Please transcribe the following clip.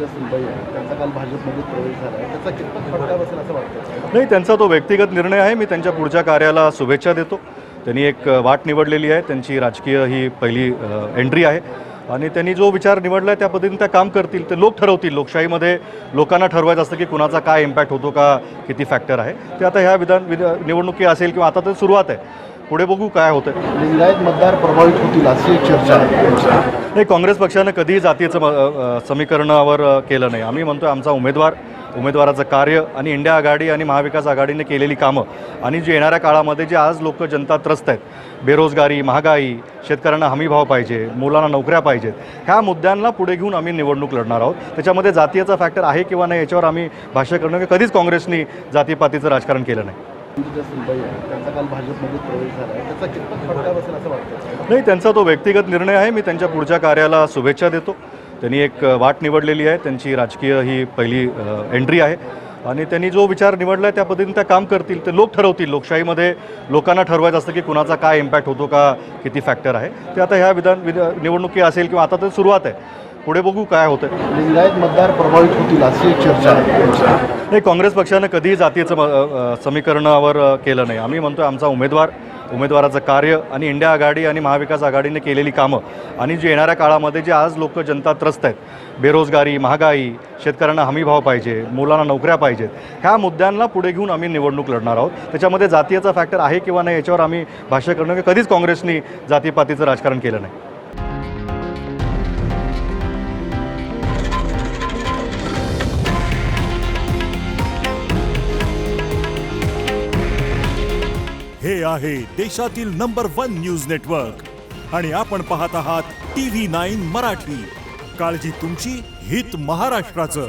ज्या सुनबाई आहेत त्यांचा काल भाजपमध्ये प्रवेश झाला आहे, त्याचा कितपत फटका बसेल असं वाटतं? नाही, त्यांचा तो व्यक्तिगत निर्णय आहे. मी त्यांच्या पुढच्या कार्याला शुभेच्छा देतो. त्यांनी एक वाट निवडलेली आहे, त्यांची राजकीय ही पहिली एंट्री आहे आणि त्यांनी जो विचार निवडला आहे त्या पद्धतीने त्या काम करतील. ते लोक ठरवतील. लोकशाहीमध्ये लोकांना ठरवायचं असतं की कुणाचा काय इम्पॅक्ट होतो, का किती फॅक्टर आहे. ते आता ह्या निवडणुकी असेल किंवा आता तर सुरुवात आहे, पुढे बघू काय होतं. लिंगायत मतदार प्रभावित होतील अशी एक चर्चा आहे. नाही, काँग्रेस पक्षानं कधीही जातीचं समीकरणावर केलं नाही. आम्ही म्हणतो आमचा उमेदवाराचं कार्य आणि इंडिया आघाडी आणि महाविकास आघाडीने केलेली कामं आणि जे येणाऱ्या काळामध्ये जे आज लोक जनता त्रस्त आहेत, बेरोजगारी, महागाई, शेतकऱ्यांना हमीभाव पाहिजे, मुलांना नोकऱ्या पाहिजेत, ह्या मुद्द्यांना पुढे घेऊन आम्ही निवडणूक लढणार आहोत. त्याच्यामध्ये जातीयाचा फॅक्टर आहे किंवा नाही याच्यावर आम्ही भाष्य करणं की कधीच काँग्रेसनी जातीपातीचं राजकारण केलं नाही. ज्या सुनबाई आहेत त्यांचा काल भाजपमध्ये प्रवेश झाला आहे, त्याचा कितपत फटका बसेल असं वाटतं? नाही, त्यांचा तो व्यक्तिगत निर्णय आहे. मी त्यांच्या पुढच्या कार्याला शुभेच्छा देतो. त्यांनी एक वाट निवडलेली आहे, त्यांची राजकीय ही पहिली एंट्री आहे आणि त्यांनी जो विचार निवडला आहे त्या पद्धतीने त्या काम करतील. ते लोक ठरवतील. लोकशाहीमध्ये लोकांना ठरवायचं असतं की कुणाचा काय इम्पॅक्ट होतो, का किती फॅक्टर आहे. ते आता ह्या निवडणुकी असेल किंवा आता तर सुरुवात आहे, पुढे बघू काय होतं. लिंगायत मतदार प्रभावित होतील अशी एक चर्चा आहे. नाही, काँग्रेस पक्षानं कधीही जातीचं समीकरणावर केलं नाही. आम्ही म्हणतो आमचा उमेदवाराचं कार्य आणि इंडिया आघाडी आणि महाविकास आघाडीने केलेली कामं आणि जे येणाऱ्या काळामध्ये जे आज लोक जनता त्रस्त आहेत, बेरोजगारी, महागाई, शेतकऱ्यांना हमीभाव पाहिजे, मुलांना नोकऱ्या पाहिजेत, ह्या मुद्द्यांना पुढे घेऊन आम्ही निवडणूक लढणार आहोत. त्याच्यामध्ये जातीयाचा फॅक्टर आहे किंवा नाही याच्यावर आम्ही भाष्य करणं की कधीच काँग्रेसनी जातीपातीचं राजकारण केलं नाही. हे आहे देशातील नंबर 1 न्यूज नेटवर्क आणि आपण पाहत आहात TV9 मराठी. काळजी तुमची, हित महाराष्ट्राचं.